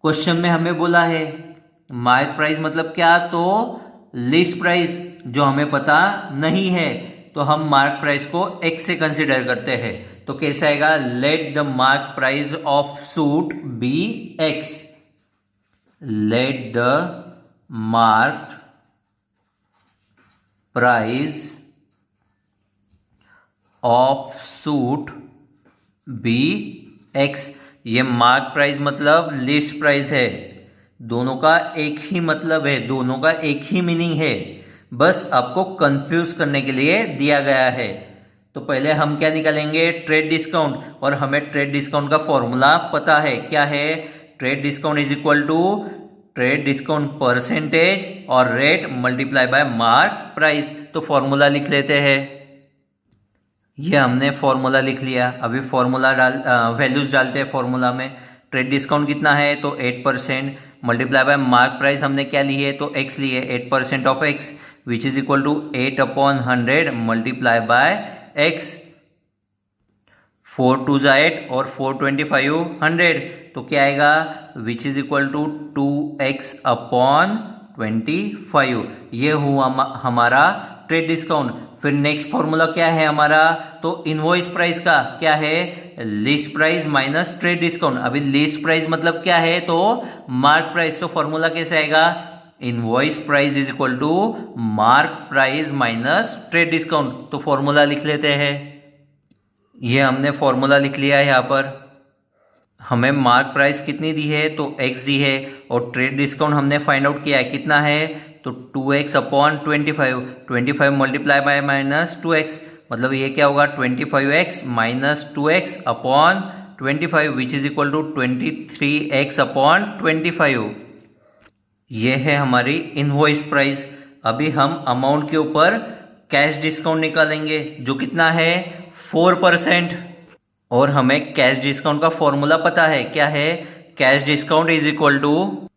क्वेश्चन में हमें बोला है। मार्क प्राइस मतलब क्या, तो लिस्ट प्राइस जो हमें पता नहीं है, तो हम मार्क प्राइस को एक्स से कंसिडर करते हैं। तो कैसे आएगा, let the mark price of suit be x. Let the mark price of suit be x. ये मार्क प्राइस मतलब लिस्ट प्राइस है, दोनों का एक ही मतलब है, दोनों का एक ही मीनिंग है, बस आपको कंफ्यूज करने के लिए दिया गया है। तो पहले हम क्या निकालेंगे, ट्रेड डिस्काउंट। और हमें ट्रेड डिस्काउंट का फॉर्मूला पता है, क्या है, trade discount is equal to trade discount percentage और rate multiply by mark price. तो फॉर्मूला लिख लेते हैं। ये हमने फॉर्मूला लिख लिया। अभी फॉर्मूला वैल्यूज डालते हैं फॉर्मूला में। ट्रेड डिस्काउंट कितना है, तो 8%, मल्टीप्लाई बाय मार्क प्राइस हमने क्या ली है, तो x ली है, 8% of x which is equal to 8/100 multiply by x। 4 2 8 और 4 25 100, तो क्या आएगा, which is equal to 2x/25। ये हुआ हमारा ट्रेड डिस्काउंट। फिर नेक्स्ट फॉर्मूला क्या है हमारा, तो इनवॉइस प्राइस का क्या है, list price minus trade discount. अभी लिस्ट प्राइस मतलब क्या है, तो मार्क प्राइस। तो फॉर्मूला कैसे आएगा, invoice price is equal to mark price minus trade discount. तो फॉर्मूला लिख लेते हैं। ये हमने फॉर्मूला लिख लिया है। यहाँ पर हमें मार्क प्राइस कितनी दी है, तो x दी है, और ट्रेड डिस्काउंट हमने फाइंड आउट किया है, कितना है, तो 2x/25। 25 multiply bye minus 2x, मतलब ये क्या होगा, 25x minus 2x/25 which is equal to 23x/25। ये है हमारी इनवॉइस प्राइस। अभी हम अमाउंट के ऊपर कैश डिस्काउंट निकालेंगे, जो कितना है, 4%। और हमें कैश डिस्काउंट का फॉर्मूला पता है, क्या है, cash discount is equal to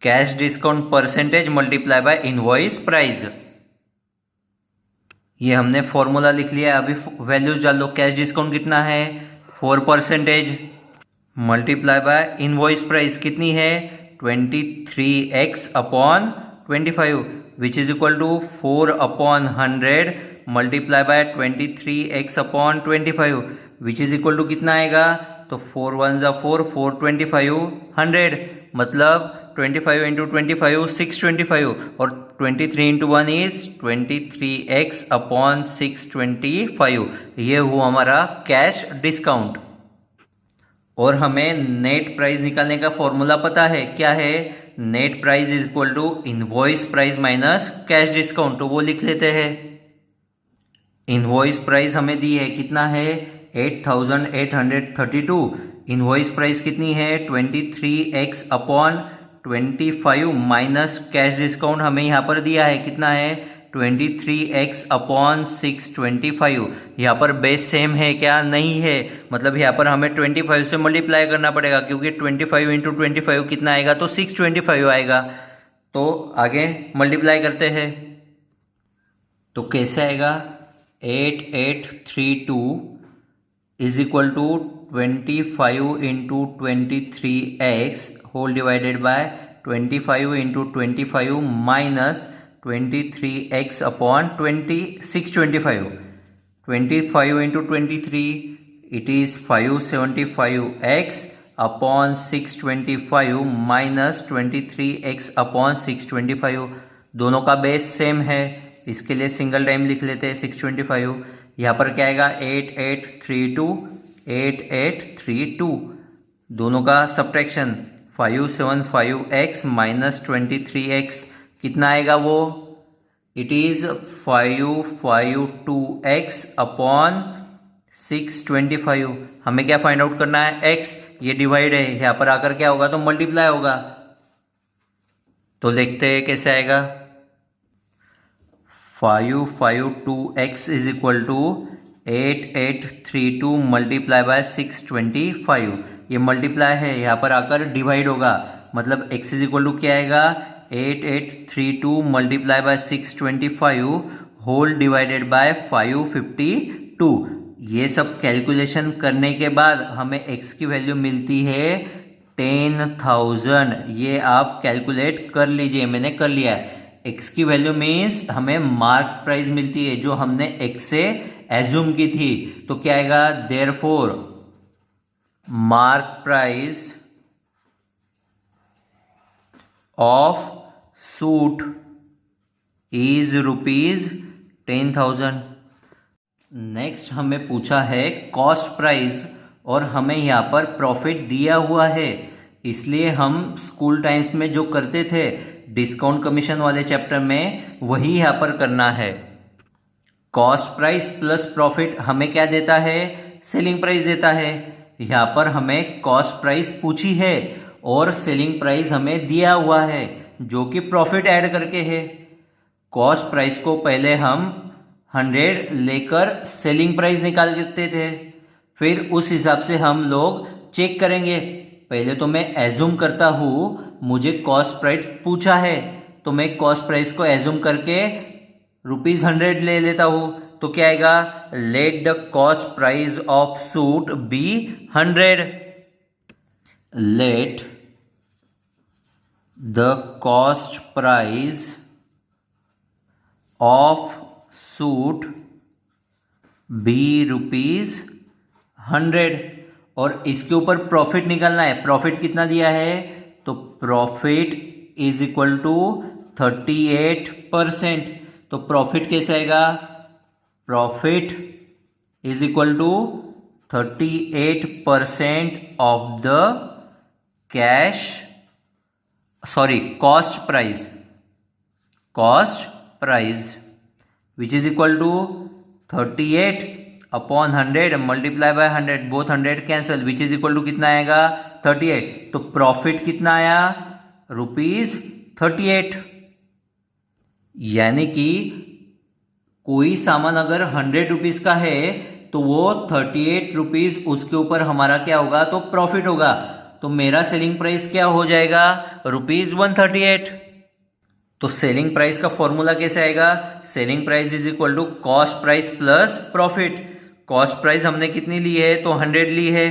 cash discount percentage multiply by invoice price. ये हमने फॉर्मूला लिख लिया। अभी वैल्यूज डाल लो। कैश डिस्काउंट कितना है, 4%, मल्टीप्लाई बाय इनवॉइस प्राइस कितनी है, 23x/25 which is equal to 4/100 multiply by 23x/25 which is equal to कितना आएगा, तो 4 1 4, 4 25 100, मतलब 25 इंटू 25 625, और 23 इंटू 1 इज 23x/625। ये हुआ हमारा कैश डिस्काउंट। और हमें नेट प्राइस निकालने का फॉर्मूला पता है, क्या है, net price is equal to invoice price minus cash discount. तो वो लिख लेते हैं। इनवॉइस प्राइस हमें दी है, कितना है, 8832। इनवॉइस प्राइस कितनी है 23x upon 25 minus cash discount हमें यहाँ पर दिया है कितना है 23x अपॉन 625। यहाँ पर बेस सेम है क्या? नहीं है, मतलब यहाँ पर हमें 25 से मल्टीप्लाई करना पड़ेगा क्योंकि 25 इंटू 25 कितना आएगा तो 625 आएगा। तो आगे मल्टीप्लाई करते हैं तो कैसे आएगा 8832 is equal to 25 into 23x whole divided by 25 into 25 minus 23x upon 625। 25 into 23 it is 575x upon 625 minus 23x upon 625। दोनों का बेस सेम है, इसके लिए सिंगल टाइम लिख लेते हैं 625। यहाँ पर क्या आएगा 8832। दोनों का सब्ट्रैक्शन 575x माइनस 23x कितना आएगा वो इट इज़ 552x अपॉन 625। हमें क्या फाइंड आउट करना है x, ये डिवाइड है, यहाँ पर आकर क्या होगा तो मल्टीप्लाई होगा। तो देखते हैं कैसे आएगा 552x is equal to 8832 multiply by 625। ये मल्टीप्लाई है, यहाँ पर आकर डिवाइड होगा, मतलब x इज इक्वल टू क्या आएगा 8832 multiply by 625 whole divided by 552। ये सब कैलकुलेशन करने के बाद हमें x की वैल्यू मिलती है 10,000। ये आप कैलकुलेट कर लीजिए, मैंने कर लिया है। x की वैल्यू मीन्स हमें मार्क प्राइस मिलती है जो हमने x से एज्यूम की थी। तो क्या आएगा therefore mark price of suit is ₹10,000। Next हमें पूछा है कॉस्ट प्राइस और हमें यहाँ पर प्रॉफिट दिया हुआ है, इसलिए हम स्कूल टाइम्स में जो करते थे डिस्काउंट कमीशन वाले चैप्टर में वही यहाँ पर करना है। कॉस्ट प्राइस प्लस प्रॉफिट हमें क्या देता है सेलिंग प्राइस देता है। यहाँ पर हमें कॉस्ट प्राइस पूछी है और सेलिंग प्राइस हमें दिया हुआ है जो कि प्रॉफिट ऐड करके है। कॉस्ट प्राइस को पहले हम 100 लेकर सेलिंग प्राइस निकाल देते थे, फिर उस हिसाब से हम लोग चेक करेंगे। पहले तो मैं एज्यूम करता हूँ मुझे कॉस्ट प्राइस पूछा है तो मैं कॉस्ट प्राइस को एज्यूम करके ₹100 ले लेता हूँ। तो क्या आएगा let the cost price of suit be 100। Let the cost price of suit be ₹100 और इसके ऊपर प्रॉफिट निकालना है। प्रॉफिट कितना दिया है तो प्रॉफिट इज इक्वल टू 38%। तो प्रॉफिट कैसे आएगा profit is equal to 38% of the cash cost price which is equal to 38 upon 100 multiply by 100, both 100 cancel, which is equal to कितना आएगा 38। तो प्रॉफिट कितना आया ₹38। यानी कि कोई सामान अगर 100 रुपीज का है तो वो 38 रुपीज उसके ऊपर हमारा क्या होगा तो प्रॉफिट होगा। तो मेरा सेलिंग प्राइस क्या हो जाएगा ₹138। तो सेलिंग प्राइस का फॉर्मूला कैसे आएगा selling price is equal to cost price plus profit. Cost price हमने कितनी ली है तो 100 ली है,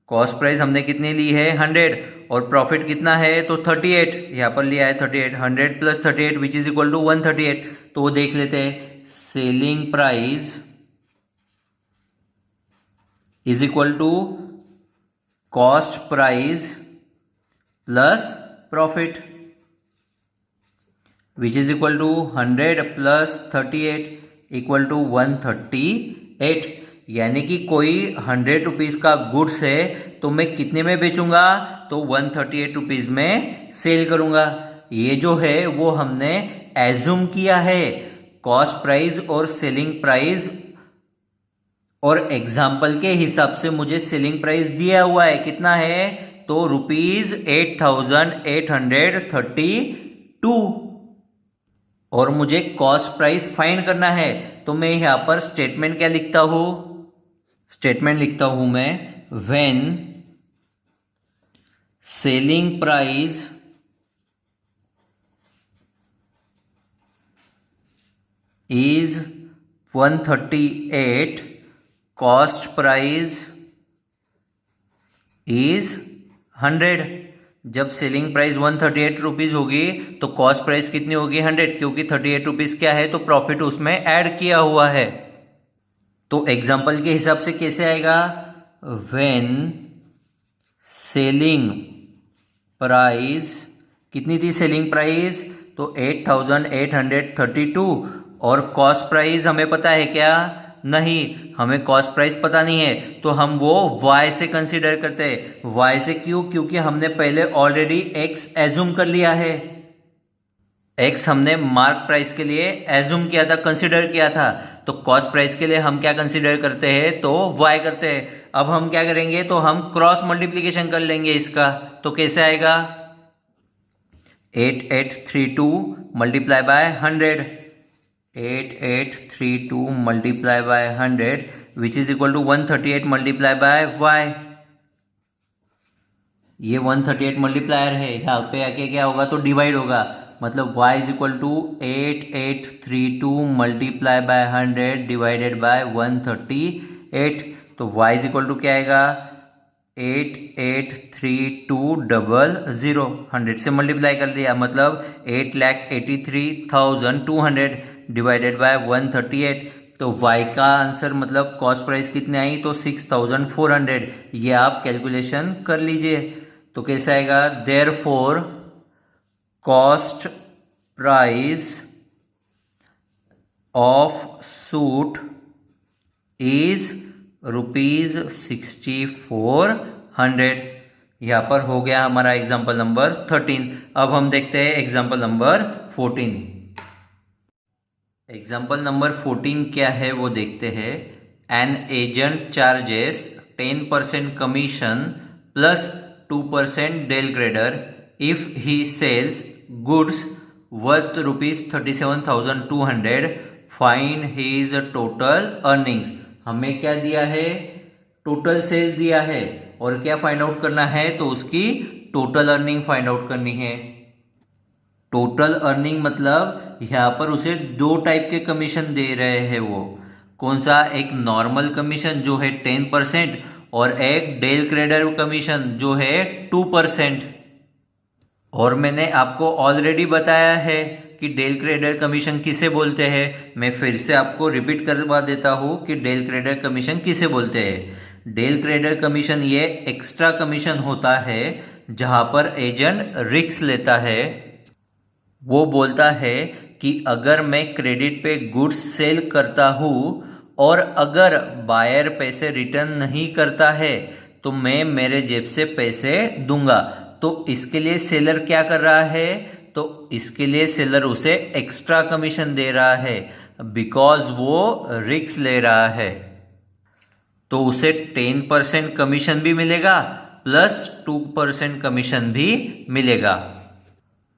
कॉस्ट प्राइस हमने कितनी ली है 100 और प्रॉफिट कितना है तो 38 यहाँ पर लिया है 38। 100 plus 38 which is equal to 138। तो वो देख लेते हैं selling price is equal to cost price plus profit which is equal to 100 plus 38 equal to 138। यानी कि कोई 100 रुपीज़ का गुड्स है तो मैं कितने में बेचूंगा तो 138 रुपीज़ में सेल करूंगा। ये जो है वो हमने एज्यूम किया है कॉस्ट प्राइस और सेलिंग प्राइस और एग्जाम्पल के हिसाब से मुझे सेलिंग प्राइस दिया हुआ है, कितना है, तो ₹8,832 और मुझे कॉस्ट प्राइस फाइंड करना है। तो मैं यहां पर स्टेटमेंट क्या लिखता हूं, स्टेटमेंट लिखता हूं मैं, when selling price is 138, cost price is 100। जब सेलिंग प्राइस 138 रुपीज होगी तो कॉस्ट प्राइस कितनी होगी, 100, क्योंकि 38 रुपीज क्या है, तो प्रॉफिट उसमें ऐड किया हुआ है। तो एग्जाम्पल के हिसाब से कैसे आएगा, व्हेन सेलिंग प्राइस, कितनी थी सेलिंग प्राइस, तो 8,832, और कॉस्ट प्राइस हमें पता है क्या, नहीं, हमें कॉस्ट प्राइस पता नहीं है, तो हम वो y से कंसीडर करते हैं। y से क्यों, क्योंकि हमने पहले ऑलरेडी x एज्यूम कर लिया है, x हमने मार्क प्राइस के लिए एज्यूम किया था, कंसीडर किया था। तो कॉस्ट प्राइस के लिए हम क्या कंसीडर करते हैं, तो y करते हैं। अब हम क्या करेंगे, तो हम क्रॉस मल्टीप्लीकेशन कर लेंगे इसका। तो कैसे आएगा, 8832 multiply by 100, 8832 multiply by 100 which is equal to 138 multiply by y। ये 138 मल्टीप्लायर है, यहाँ पे आके क्या होगा, तो डिवाइड होगा, मतलब y is equal to 8832 multiply by 100 divided by 138। तो y इज इक्वल टू क्या आएगा, 883200, 100 से मल्टीप्लाई कर दिया, मतलब 8,83,200 डिवाइडेड बाय 138। तो y का आंसर मतलब कॉस्ट प्राइस कितने आई, तो 6,400। ये आप कैलकुलेशन कर लीजिए। तो कैसे आएगा, therefore cost price of suit is ₹6400। यहाँ पर हो गया हमारा एग्जाम्पल नंबर 13। अब हम देखते हैं एग्जाम्पल नंबर 14। एग्जाम्पल नंबर 14 क्या है वो देखते हैं। An agent charges 10% commission plus 2% del credere if he sells goods worth ₹37,200, find his total earnings. हमें क्या दिया है, टोटल सेल्स दिया है, और क्या फाइंड आउट करना है, तो उसकी टोटल अर्निंग फाइंड आउट करनी है। टोटल अर्निंग मतलब यहाँ पर उसे दो टाइप के कमीशन दे रहे हैं। वो कौन सा, एक नॉर्मल कमीशन जो है 10% और एक डेल क्रेडर कमीशन जो है 2%। और मैंने आपको ऑलरेडी बताया है कि डेल क्रेडर कमीशन किसे बोलते हैं। मैं फिर से आपको रिपीट करवा देता हूँ कि डेल क्रेडर कमीशन किसे बोलते हैं। डेल क्रेडर कमीशन ये एक्स्ट्रा कमीशन होता है जहाँ पर एजेंट रिस्क लेता है। वो बोलता है कि अगर मैं क्रेडिट पे गुड्स सेल करता हूँ और अगर बायर पैसे रिटर्न नहीं करता है तो मैं मेरे जेब से पैसे दूंगा। तो इसके लिए सेलर क्या कर रहा है, तो इसके लिए सेलर उसे एक्स्ट्रा कमीशन दे रहा है बिकॉज वो रिस्क ले रहा है। तो उसे 10% कमीशन भी मिलेगा प्लस 2% कमीशन भी मिलेगा।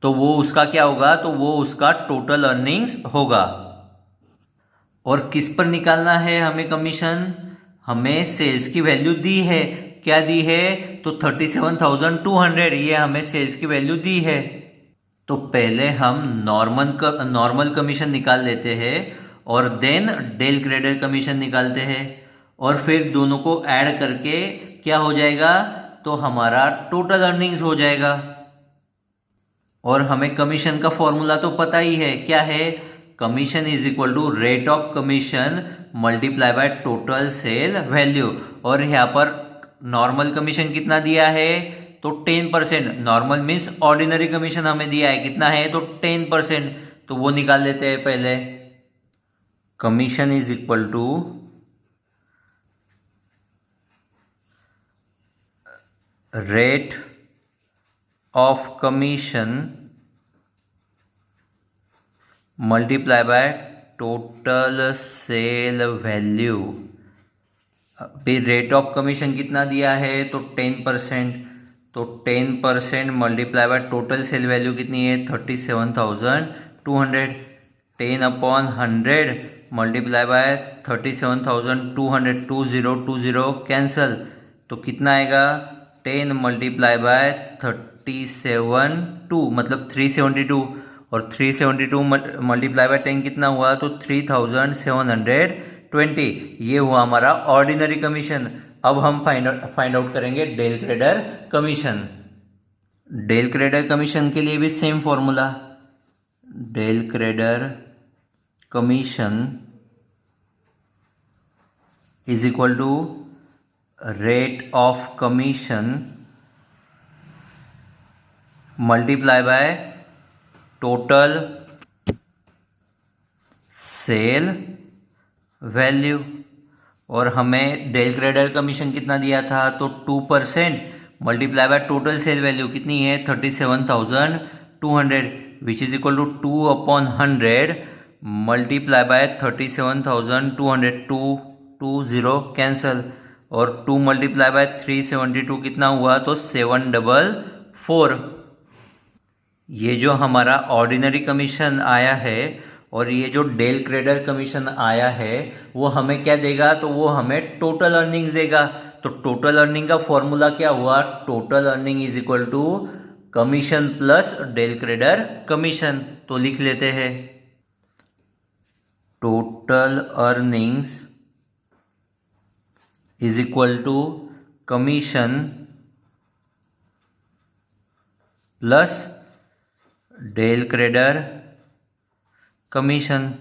तो वो उसका क्या होगा, तो वो उसका टोटल अर्निंग्स होगा। और किस पर निकालना है हमें कमीशन, हमें सेल्स की वैल्यू दी है। क्या दी है, तो 37,200 ये हमें सेल्स की वैल्यू दी है। तो पहले हम नॉर्मल कमीशन निकाल लेते हैं और देन डेल क्रेडर कमीशन निकालते हैं और फिर दोनों को ऐड करके क्या हो जाएगा, तो हमारा टोटल अर्निंग्स हो जाएगा। और हमें कमीशन का फॉर्मूला तो पता ही है, क्या है, commission is equal to rate of commission multiply by total sale value. और यहाँ पर नॉर्मल कमीशन कितना दिया है, तो 10%। नॉर्मल मीन्स ऑर्डिनरी कमीशन हमें दिया है, कितना है, तो 10%। तो वो निकाल लेते हैं पहले। Commission is equal to rate of commission multiply by total sale value. अभी रेट ऑफ कमीशन कितना दिया है तो 10%, तो 10% multiply by total sale value कितनी है 37,200, 10/100 मल्टीप्लाई बाय 37,200, 2020 कैंसल, तो कितना आएगा 10 मल्टीप्लाई बाय 37 मतलब 372, और 372 मल्टीप्लाई बाय 10 कितना हुआ तो 3,720। ये हुआ हमारा ऑर्डिनरी कमीशन। अब हम फाइंड आउट करेंगे del credere commission. Del credere commission के लिए भी same formula, del credere commission is equal to rate of commission multiply by total sale value. और हमें डेल क्रेडर कमीशन कितना दिया था तो 2% multiply by total sale value कितनी है 37,200, which is equal to 2/100 multiply by 37,200, 220 cancel, और 2 multiply bye 372 कितना हुआ तो 744। ये जो हमारा ऑर्डिनरी कमीशन आया है और ये जो डेल क्रेडर कमीशन आया है वो हमें क्या देगा तो वो हमें टोटल अर्निंग्स देगा। तो टोटल अर्निंग का फॉर्मूला क्या हुआ, total earning is equal to commission plus del credere commission. तो लिख लेते हैं total earnings is equal to commission plus del credere commission.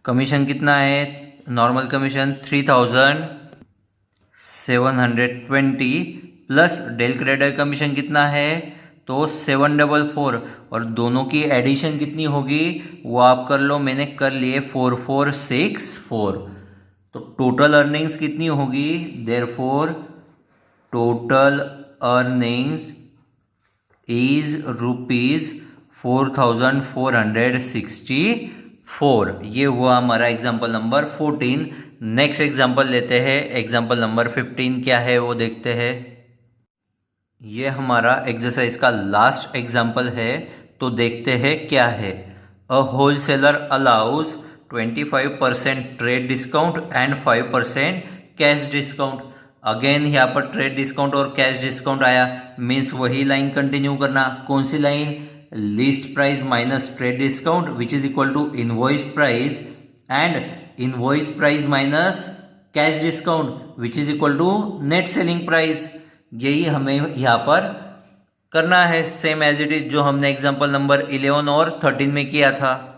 Commission कितना है, normal commission 3,720 plus del credere commission कितना है तो 744, और दोनों की एडिशन कितनी होगी वो आप कर लो, मैंने कर लिए 4464। तो टोटल अर्निंग्स कितनी होगी, देयरफॉर टोटल अर्निंग्स इज ₹4,464। ये हुआ हमारा एग्जाम्पल नंबर 14। नेक्स्ट एग्जाम्पल लेते हैं, एग्जाम्पल नंबर 15 क्या है वो देखते हैं। ये हमारा एक्सरसाइज का लास्ट एग्जाम्पल है, तो देखते हैं क्या है। A wholesaler allows 25% trade discount and 5% cash discount. Again यहाँ पर ट्रेड डिस्काउंट और कैश डिस्काउंट आया, मीन्स वही लाइन कंटिन्यू करना। कौन सी line, list price minus trade discount which is equal to invoice price, and invoice price minus cash discount which is equal to net selling price. यही हमें यहाँ पर करना है, सेम एज इट इज जो हमने एग्जाम्पल नंबर 11 और 13 में किया था।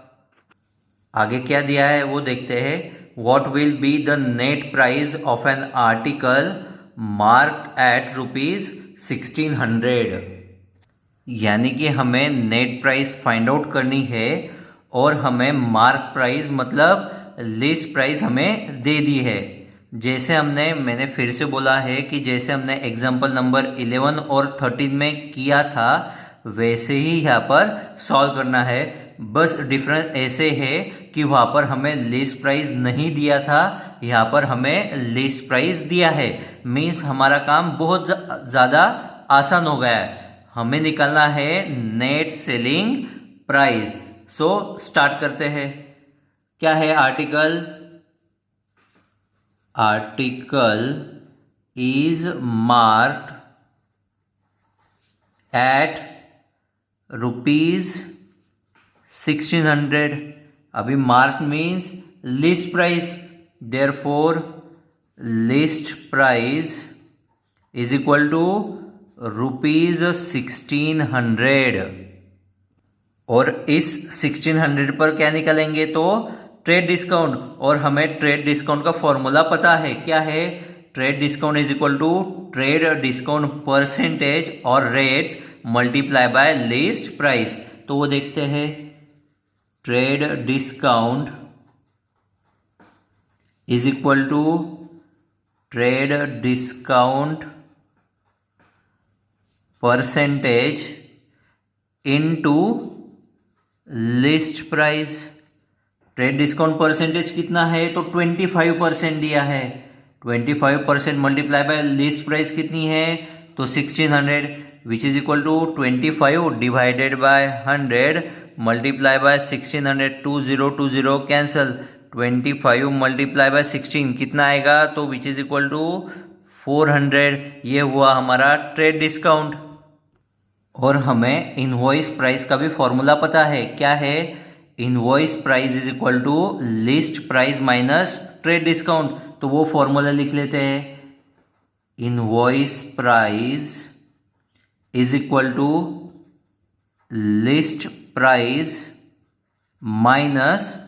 आगे क्या दिया है वो देखते हैं। What will be the net price of an article marked at ₹1600? यानी कि हमें नेट प्राइस फाइंड आउट करनी है और हमें मार्क प्राइस मतलब लिस्ट प्राइस हमें दे दी है। जैसे मैंने फिर से बोला है कि जैसे हमने एग्जाम्पल नंबर 11 और 13 में किया था वैसे ही यहाँ पर सॉल्व करना है। बस डिफरेंस ऐसे है कि वहाँ पर हमें लिस्ट प्राइस नहीं दिया था, यहाँ पर हमें लिस्ट प्राइस दिया है। मीन्स हमारा काम बहुत ज़्यादा आसान हो गया है। हमें निकालना है net selling price. So start करते हैं। क्या है article, article is marked at ₹1600। अभी mark means list price, therefore list price is equal to ₹1600। और इस 1600 पर क्या निकालेंगे तो ट्रेड डिस्काउंट, और हमें ट्रेड डिस्काउंट का फॉर्मूला पता है। क्या है, trade discount is equal to trade discount percentage और rate multiply by list price. तो वो देखते हैं, trade discount is equal to trade discount percentage into list price. Trade discount percentage कितना है, तो 25% दिया है। 25% मल्टीप्लाई बाय लिस्ट प्राइस कितनी है, तो 1600, which is equal to 25 divided by 100 multiply by 1600, 2020 cancel, 25 multiply by 16 कितना आएगा, तो विच इज इक्वल टू 400। ये हुआ हमारा ट्रेड डिस्काउंट। और हमें इनवॉइस प्राइस का भी फॉर्मूला पता है, क्या है, invoice price is equal to list price minus trade discount. तो वो फॉर्मूला लिख लेते हैं, invoice price is equal to list price minus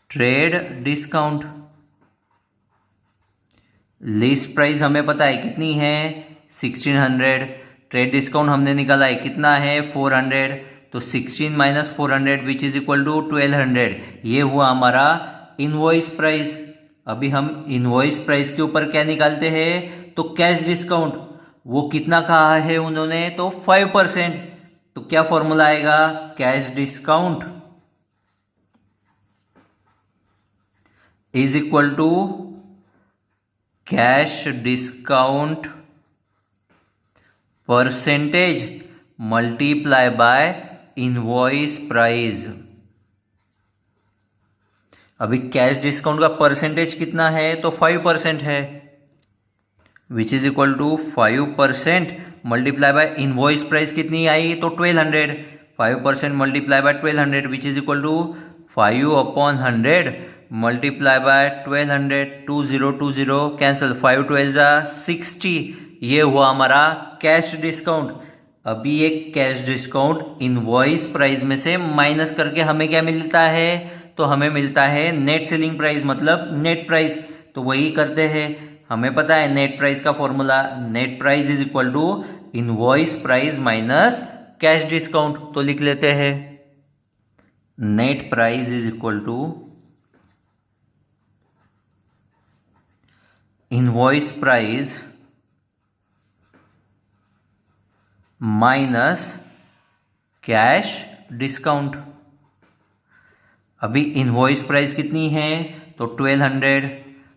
trade discount. List price हमें पता है कितनी है, 1600, ट्रेड डिस्काउंट हमने निकाला है कितना है, 400, तो 16 minus 400 which is equal to 1200। ये हुआ हमारा इनवॉइस प्राइस। अभी हम इनवॉइस प्राइस के ऊपर क्या निकालते हैं, तो कैश डिस्काउंट। वो कितना कहा है उन्होंने, तो 5%। तो क्या फॉर्मूला आएगा, cash discount is equal to cash discount percentage multiply by invoice price. अभी कैश डिस्काउंट का परसेंटेज कितना है, तो 5% है, which is equal to 5% multiply by invoice price कितनी आई, तो 1200। 5% multiply by 1200 which is equal to 5/100 multiply by 1200, 2020 cancel, 5 12 जा 60। ये हुआ हमारा कैश डिस्काउंट। अभी ये कैश डिस्काउंट इनवॉइस प्राइस में से माइनस करके हमें क्या मिलता है, तो हमें मिलता है नेट सेलिंग प्राइस, मतलब नेट प्राइस। तो वही करते हैं, हमें पता है नेट प्राइस का formula, net price is equal to invoice price minus cash discount. तो लिख लेते हैं, net price is equal to invoice price minus cash discount. अभी इनवॉइस प्राइस कितनी है, तो 1200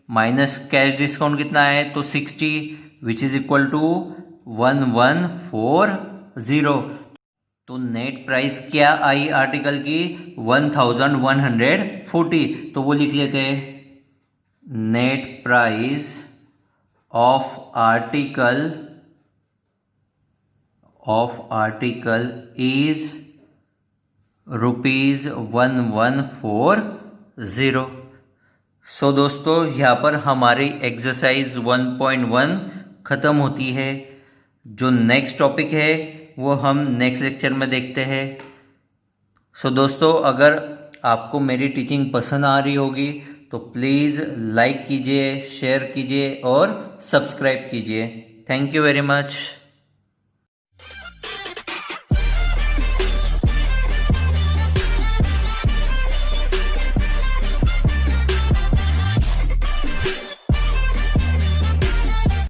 माइनस कैश डिस्काउंट कितना है, तो 60 विच इज इक्वल टू 1140। तो नेट प्राइस क्या आई आर्टिकल की, 1140। तो वो लिख लेते हैं, net price of article is ₹1140। सो दोस्तों, यहाँ पर हमारी एक्सरसाइज 1.1 ख़त्म होती है। जो नेक्स्ट टॉपिक है वो हम नेक्स्ट लेक्चर में देखते हैं। सो दोस्तों, अगर आपको मेरी टीचिंग पसंद आ रही होगी तो प्लीज़ लाइक कीजिए, शेयर कीजिए और सब्सक्राइब कीजिए। Thank you very much.